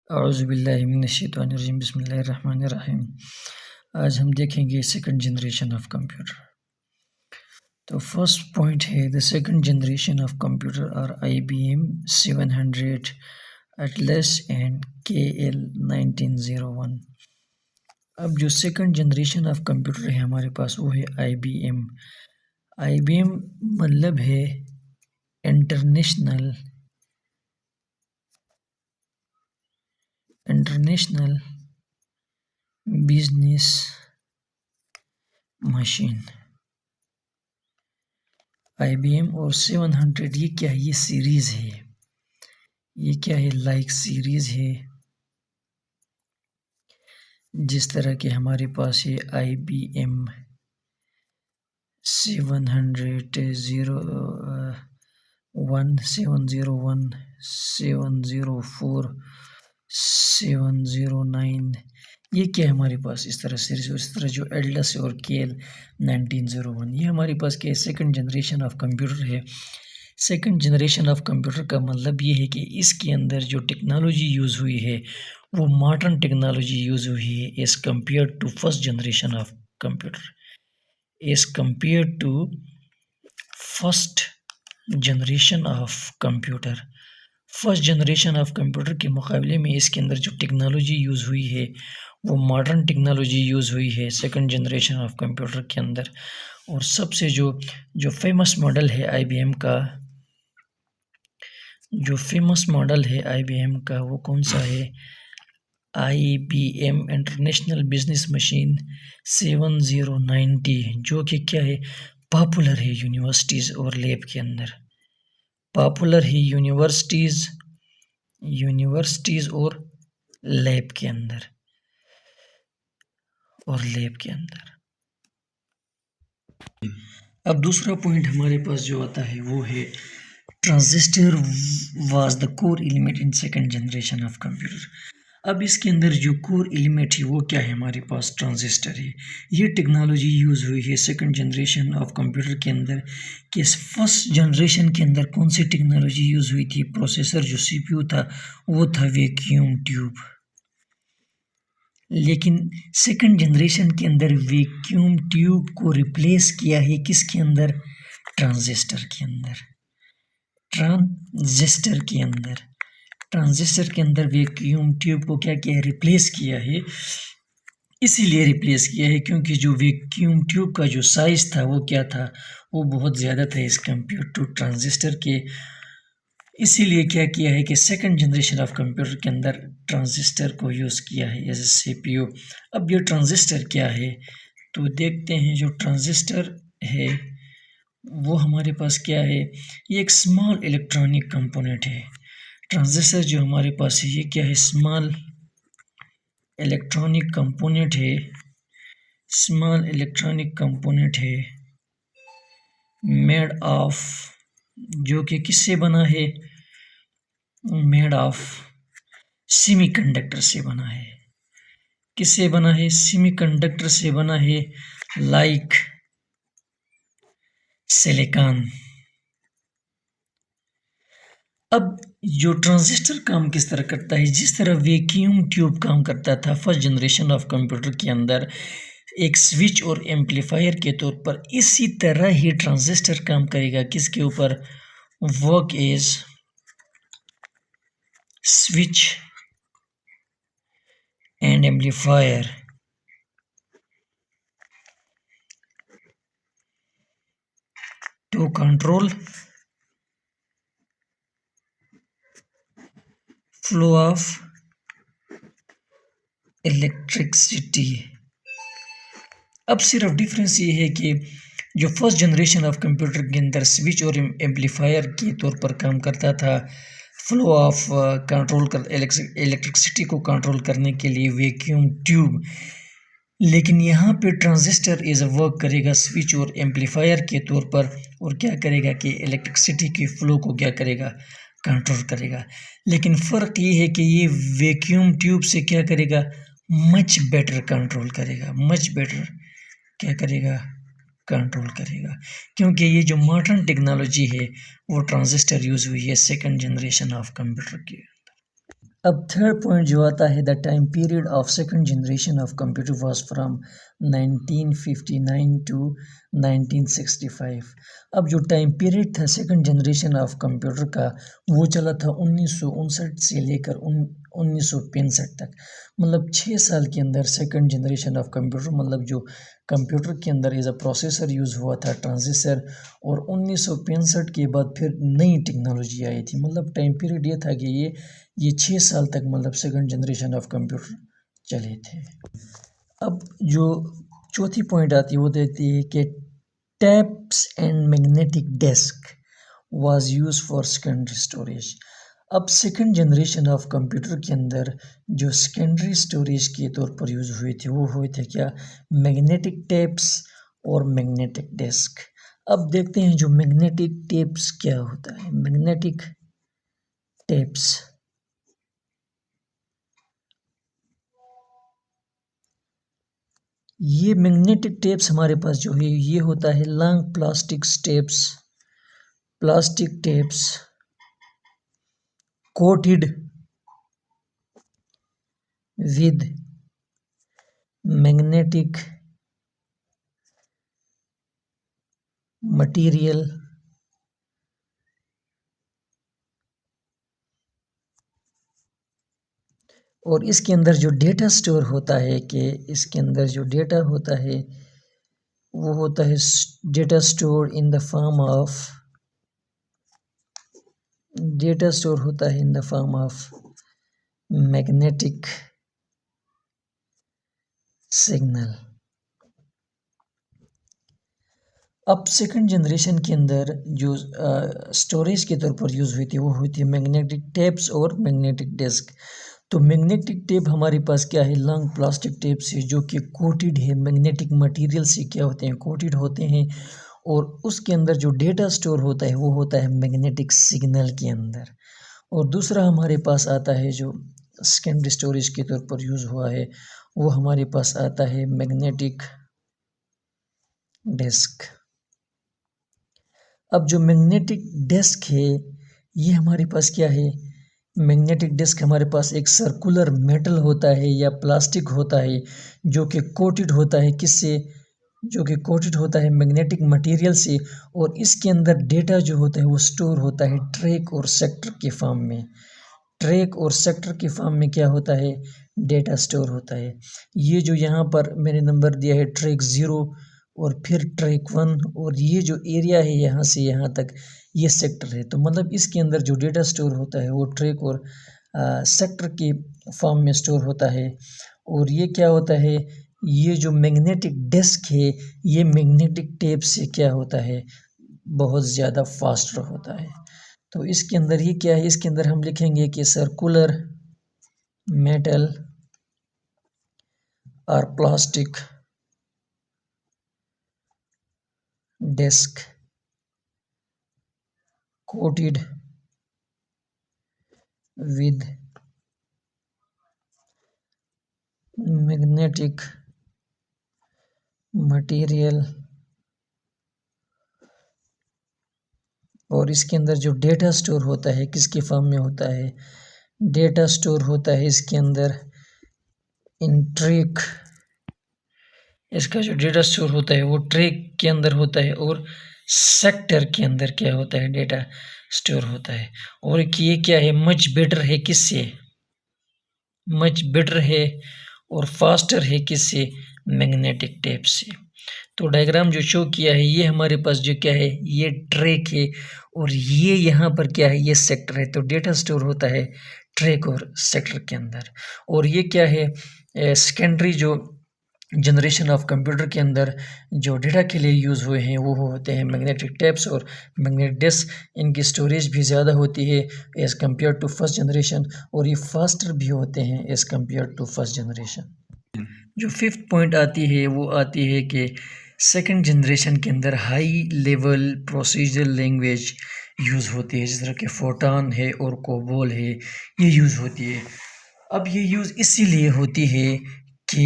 औज़ुबिल्लाहि मिनश्शैतानिर्रजीम बिस्मिल्लाहिर्रहमानिर्रहीम। आज हम देखेंगे सेकंड जनरेशन ऑफ कंप्यूटर। तो फर्स्ट पॉइंट है the second generation of computer are IBM 700 Atlas and KL 1901। अब जो सेकंड जनरेशन ऑफ कंप्यूटर है हमारे पास वो है IBM। IBM मतलब है इंटरनेशनल बिजनेस मशीन। IBM और 700 ये क्या है? ये सीरीज़ है। ये क्या है? लाइक सीरीज़ है। जिस तरह के हमारे पास ये IBM 701, 704, 709, ये क्या है हमारे पास इस तरह सीरीज। और इस तरह जो एटलस और KL 1901, ये हमारे पास क्या है? सेकंड जनरेशन ऑफ कंप्यूटर है। सेकंड जनरेशन ऑफ कंप्यूटर का मतलब ये है कि इसके अंदर जो टेक्नोलॉजी यूज़ हुई है वो मॉडर्न टेक्नोलॉजी यूज़ हुई है as compare to first generation of computer. As compare to first generation of computer, first generation of computer के मुकाबले में इसके अंदर जो टेक्नोलॉजी यूज़ हुई है वो मॉडर्न टेक्नोलॉजी यूज़ हुई है सेकंड जनरेशन ऑफ कंप्यूटर के अंदर। और सबसे जो फेमस मॉडल है IBM का, जो फेमस मॉडल है IBM का वो कौन सा है? IBM इंटरनेशनल बिजनेस मशीन 7090, जो कि क्या है? पॉपुलर है यूनिवर्सिटीज़ और लैब के अंदर। पॉपुलर है यूनिवर्सिटीज़ और लैब के अंदर अब दूसरा पॉइंट हमारे पास जो आता है वो है transistor was the core element in second generation of computer. अब इसके अंदर जो कोर एलिमेंट है वो क्या है? हमारे पास ट्रांजिस्टर है। ये टेक्नोलॉजी यूज़ हुई है सेकंड जनरेशन ऑफ कंप्यूटर के अंदर। कि फर्स्ट जनरेशन के अंदर कौन सी टेक्नोलॉजी यूज़ हुई थी? प्रोसेसर जो CPU था वो था वैक्यूम ट्यूब। लेकिन सेकंड जनरेशन के अंदर वैक्यूम ट्यूब को रिप्लेस किया है किसके अंदर? ट्रांजिस्टर के अंदर। ट्रांजिस्टर के अंदर वैक्यूम ट्यूब को क्या किया है? रिप्लेस किया है। इसीलिए रिप्लेस किया है क्योंकि जो वैक्यूम ट्यूब का जो साइज़ था वो क्या था? वो बहुत ज़्यादा था एज़ कम्पेयर टू ट्रांजिस्टर के। इसीलिए क्या किया है कि सेकंड जनरेशन ऑफ कंप्यूटर के अंदर ट्रांजिस्टर को यूज़ किया है एज ए CPU। अब ये ट्रांजिस्टर क्या है? तो देखते हैं। जो ट्रांजिस्टर है वो हमारे पास क्या है? ये एक स्मॉल इलेक्ट्रॉनिक कंपोनेंट है। ट्रांजिस्टर जो हमारे पास है ये क्या है? स्मॉल इलेक्ट्रॉनिक कंपोनेंट है मेड ऑफ, जो कि किससे बना है? मेड ऑफ सेमीकंडक्टर से बना है। किससे बना है? सेमीकंडक्टर से बना है, लाइक सिलिकॉन। अब जो ट्रांजिस्टर काम किस तरह करता है? जिस तरह वैक्यूम ट्यूब काम करता था फर्स्ट जनरेशन ऑफ कंप्यूटर के अंदर एक स्विच और एम्पलीफायर के तौर पर, इसी तरह ही ट्रांजिस्टर काम करेगा। किसके ऊपर? Work as switch and amplifier to control flow of electricity। अब सिर्फ डिफरेंस ये है कि जो फर्स्ट जनरेशन ऑफ कंप्यूटर के अंदर स्विच और एम्पलीफायर के तौर पर काम करता था फ्लो ऑफ कंट्रोल कर इलेक्ट्रिसिटी को कंट्रोल करने के लिए वैक्यूम ट्यूब, लेकिन यहाँ पे ट्रांजिस्टर एज अ वर्क करेगा स्विच और एम्पलीफायर के तौर पर। और क्या करेगा कि इलेक्ट्रिसिटी की फ्लो को क्या करेगा? कंट्रोल करेगा। लेकिन फ़र्क ये है कि ये वैक्यूम ट्यूब से क्या करेगा? मच बेटर कंट्रोल करेगा। मच बेटर क्या करेगा? कंट्रोल करेगा। क्योंकि ये जो मॉडर्न टेक्नोलॉजी है वो ट्रांजिस्टर यूज़ हुई है सेकंड जनरेशन ऑफ कंप्यूटर के। अब थर्ड पॉइंट जो आता है, the time period of second generation of computer was from 1959 to 1965। अब जो टाइम पीरियड था सेकंड जनरेशन ऑफ कंप्यूटर का, वो चला था 1959 से लेकर 1965 तक। मतलब 6 साल के अंदर सेकंड जनरेशन ऑफ कंप्यूटर, मतलब जो कंप्यूटर के अंदर एज अ प्रोसेसर यूज़ हुआ था, ट्रांजिस्टर, और 1965 के बाद फिर नई टेक्नोलॉजी आई थी। मतलब टाइम पीरियड ये था कि ये 6 साल तक मतलब सेकंड जनरेशन ऑफ कंप्यूटर चले थे। अब जो चौथी पॉइंट आती है वो देती है कि taps and magnetic desk was use for secondary storage. अब सेकंड जनरेशन ऑफ कंप्यूटर के अंदर जो सेकेंडरी स्टोरेज के तौर पर यूज़ हुए थे वो हुए थे क्या, मैग्नेटिक टेप्स और मैग्नेटिक डेस्क। अब देखते हैं जो मैग्नेटिक टेप्स क्या होता है। मैग्नेटिक टेप्स, ये मैग्नेटिक टेप्स हमारे पास जो है ये होता है long plastic tapes coated with magnetic material और इसके अंदर जो डेटा स्टोर होता है कि इसके अंदर जो डेटा होता है वो होता है data store in the form of magnetic signal. अब सेकंड जनरेशन के अंदर जो स्टोरेज के तौर पर यूज़ हुई थी वो हुई थी मैग्नेटिक टेप्स और मैग्नेटिक डिस्क। तो मैग्नेटिक टेप हमारे पास क्या है, लॉन्ग प्लास्टिक टेप से जो कि कोटेड है मैग्नेटिक मटेरियल से, क्या होते हैं, कोटेड होते हैं, और उसके अंदर जो डेटा स्टोर होता है वो होता है मैग्नेटिक सिग्नल के अंदर। और दूसरा हमारे पास आता है जो सेकेंडरी स्टोरेज के तौर पर यूज़ हुआ है वो हमारे पास आता है मैग्नेटिक डिस्क। अब जो मैग्नेटिक डिस्क है ये हमारे पास क्या है, मैग्नेटिक डिस्क हमारे पास एक सर्कुलर मेटल होता है या प्लास्टिक होता है जो कि कोटेड होता है किससे, जो कि कोटेड होता है मैग्नेटिक मटेरियल से, और इसके अंदर डेटा जो होता है वो स्टोर होता है ट्रैक और सेक्टर के फॉर्म में। ट्रैक और सेक्टर के फॉर्म में क्या होता है, डेटा स्टोर होता है। ये जो यहाँ पर मैंने नंबर दिया है ट्रैक 0 और फिर ट्रैक 1, और ये जो एरिया है यहाँ से यहाँ तक ये सेक्टर है। तो मतलब इसके अंदर जो डेटा स्टोर होता है वो ट्रैक और सेक्टर के फॉर्म में स्टोर होता है। और ये क्या होता है, ये जो मैग्नेटिक डिस्क है ये मैग्नेटिक टेप से क्या होता है, बहुत ज़्यादा फास्टर होता है। तो इसके अंदर ये क्या है, इसके अंदर हम लिखेंगे कि सर्कुलर मेटल और plastic disk coated with magnetic material, और इसके अंदर जो डेटा स्टोर होता है किसके फॉर्म में होता है, डेटा स्टोर होता है इसके अंदर इन ट्रैक, इसका जो डेटा स्टोर होता है वो ट्रैक के अंदर होता है और सेक्टर के अंदर क्या होता है, डेटा स्टोर होता है। और ये क्या है, मच बेटर है किससे, मच बेटर है और फास्टर है किससे, मैग्नेटिक टेप से। तो डायग्राम जो शो किया है ये हमारे पास जो क्या है, ये ट्रैक है और ये यहाँ पर क्या है, ये सेक्टर है। तो डेटा स्टोर होता है ट्रैक और सेक्टर के अंदर। और ये क्या है, सेकेंडरी जो जनरेशन ऑफ कंप्यूटर के अंदर जो डेटा के लिए यूज़ हुए हैं वो होते हैं मैग्नेटिक टेप्स और मैग्नेटिक डिस्क। इनकी स्टोरेज भी ज़्यादा होती है as compare to first generation, और ये फास्टर भी होते हैं as compare to first generation. जो फिफ्थ पॉइंट आती है वो आती है कि सेकंड जनरेशन के अंदर high level procedural language use होती है, जिस तरह के फोटान है और कोबोल है, ये यूज़ होती है। अब ये यूज़ इसीलिए होती है कि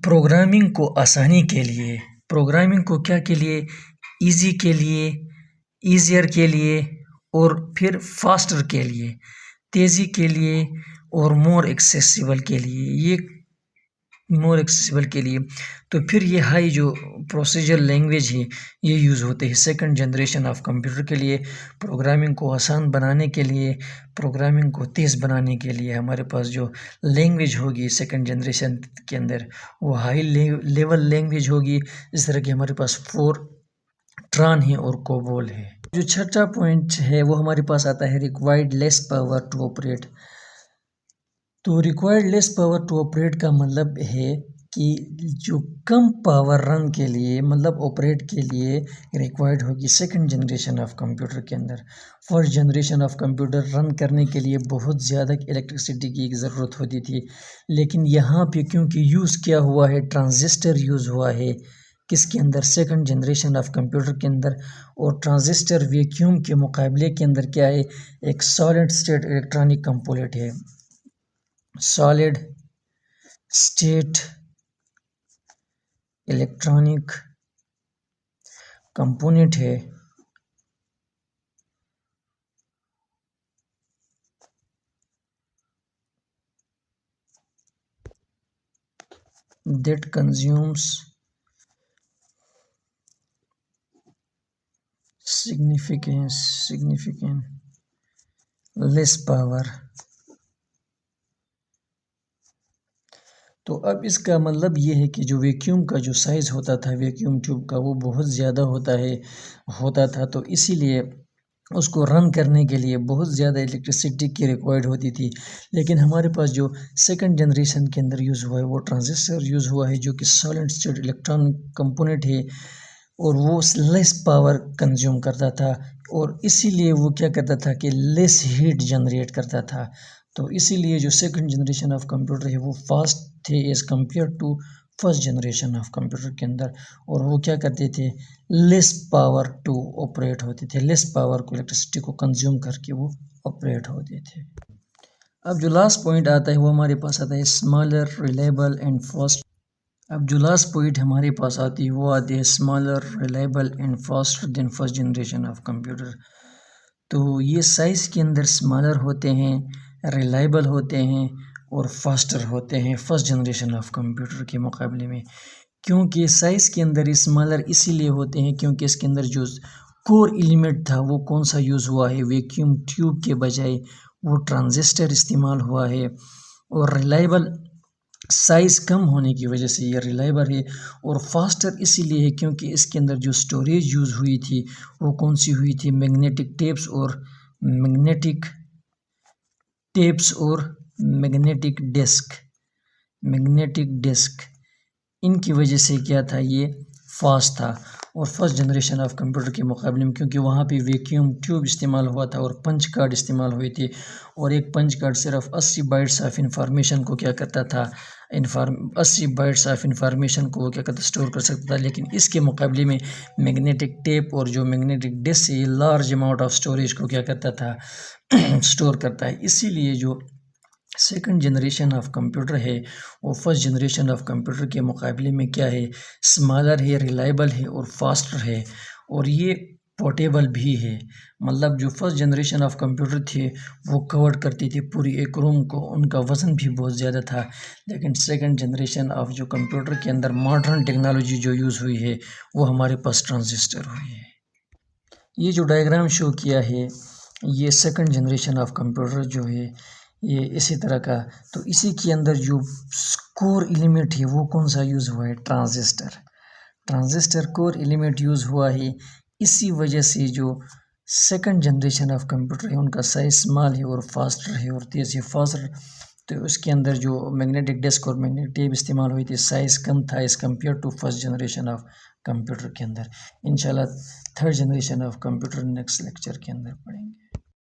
प्रोग्रामिंग को आसानी के लिए, प्रोग्रामिंग को क्या के लिए, इजी के लिए, ईज़ियर के लिए, और फिर फास्टर के लिए, तेज़ी के लिए और मोर एक्सेसिबल के लिए, ये मोर एक्सेसिबल के लिए। तो फिर ये हाई जो प्रोसीजर लैंग्वेज है ये यूज़ होते हैं सेकंड जनरेशन ऑफ कंप्यूटर के लिए, प्रोग्रामिंग को आसान बनाने के लिए, प्रोग्रामिंग को तेज़ बनाने के लिए। हमारे पास जो लैंग्वेज होगी सेकंड जनरेशन के अंदर वो हाई लेवल लैंग्वेज होगी। इस तरह की हमारे पास फोरट्रान है और कोबोल है। जो छठा पॉइंट है वो हमारे पास आता है required less power to operate. तो required less power to operate का मतलब है कि जो कम पावर रन के लिए मतलब ऑपरेट के लिए रिक्वायर्ड होगी सेकंड जनरेशन ऑफ कंप्यूटर के अंदर। First generation of computer run करने के लिए बहुत ज़्यादा इलेक्ट्रिसिटी की ज़रूरत होती थी, लेकिन यहाँ पे क्योंकि यूज़ किया हुआ है ट्रांजिस्टर यूज़ हुआ है किसके अंदर, सेकंड जनरेशन ऑफ कंप्यूटर के अंदर। और ट्रांजिस्टर वैक्यूम के मुकाबले के अंदर क्या है, एक सॉलिड स्टेट इलेक्ट्रॉनिक कंपोनेंट है, सॉलिड स्टेट इलेक्ट्रॉनिक कंपोनेंट है। that consumes significant less power। तो अब इसका मतलब ये है कि जो वैक्यूम का जो साइज़ होता था वैक्यूम ट्यूब का वो बहुत ज़्यादा होता था, तो इसीलिए उसको रन करने के लिए बहुत ज़्यादा इलेक्ट्रिसिटी की रिक्वायर्ड होती थी। लेकिन हमारे पास जो सेकंड जनरेशन के अंदर यूज़ हुआ है वो ट्रांजिस्टर यूज़ हुआ है जो कि सॉलिड स्टेट इलेक्ट्रॉनिक कंपोनेंट है और वो लेस पावर कंज्यूम करता था और इसीलिए वो क्या करता था कि लेस हीट जनरेट करता था। तो इसीलिए जो सेकंड जनरेशन ऑफ कंप्यूटर है वो फास्ट थे as compare to first generation of computer के अंदर। और वो क्या करते थे, लेस पावर टू ऑपरेट होते थे, लेस पावर को इलेक्ट्रिसिटी को कंज्यूम करके वो ऑपरेट होते थे। अब जो लास्ट पॉइंट आता है वो हमारे पास आता है स्मॉलर, रिलायबल एंड फास्ट। अब जो लास्ट पॉइंट हमारे पास आती है वो आती है smaller, reliable and faster than first generation of computer. तो ये साइज़ के अंदर स्मॉलर होते हैं, रिलायबल होते हैं और फास्टर होते हैं फर्स्ट जनरेशन ऑफ कंप्यूटर के मुकाबले में। क्योंकि साइज़ के अंदर स्मॉलर इसीलिए होते हैं क्योंकि इसके अंदर जो कोर एलिमेंट था वो कौन सा यूज़ हुआ है, वैक्यूम ट्यूब के बजाय वो ट्रांजिस्टर इस्तेमाल हुआ है। और रिलायबल साइज़ कम होने की वजह से ये रिलायबल है। और फास्टर इसीलिए है क्योंकि इसके अंदर जो स्टोरेज यूज़ हुई थी वो कौन सी हुई थी, मैग्नेटिक मैग्नेटिक डिस्क इनकी वजह से क्या था, ये फास्ट था। और फर्स्ट जनरेशन ऑफ कंप्यूटर के मुकाबले में क्योंकि वहाँ पे वैक्यूम ट्यूब इस्तेमाल हुआ था और पंच कार्ड इस्तेमाल हुई थी और एक पंच कार्ड सिर्फ 80 बाइट्स ऑफ इंफॉर्मेशन को क्या करता था, 80 बाइट्स ऑफ इंफॉर्मेशन को वो क्या करता, स्टोर कर सकता था। लेकिन इसके मुकाबले में मैग्नेटिक टेप और जो मैग्नेटिक डिस्क ये लार्ज अमाउंट ऑफ स्टोरेज को क्या करता था, स्टोर करता है। इसीलिए जो सेकंड जनरेशन ऑफ कंप्यूटर है वो फर्स्ट जनरेशन ऑफ कंप्यूटर के मुकाबले में क्या है, स्मॉलर है, रिलायबल है और फास्टर है और ये पोर्टेबल भी है। मतलब जो फर्स्ट जनरेशन ऑफ कंप्यूटर थे वो कवर करती थी पूरी एक रूम को, उनका वज़न भी बहुत ज़्यादा था। लेकिन सेकंड जनरेशन ऑफ जो कंप्यूटर के अंदर मॉडर्न टेक्नोलॉजी जो यूज़ हुई है वो हमारे पास ट्रांजिस्टर हुई है। ये जो डायग्राम शो किया है ये सेकंड जनरेशन ऑफ कंप्यूटर जो है ये इसी तरह का। तो इसी के अंदर जो कोर एलिमेंट है वो कौन सा यूज़ हुआ है, ट्रांजिस्टर कोर एलिमेंट यूज़ हुआ है। इसी वजह से जो सेकंड जनरेशन ऑफ कंप्यूटर है उनका साइज स्मॉल है और फास्टर है और तेज़ है, फास्टर। तो उसके अंदर जो मैग्नेटिक डिस्क और मैग्नेटिक टेप इस्तेमाल हुई थी साइज़ कम था as compare to first generation of computer के अंदर। इंशाल्लाह third generation of computer next lecture के अंदर पढ़ेंगे।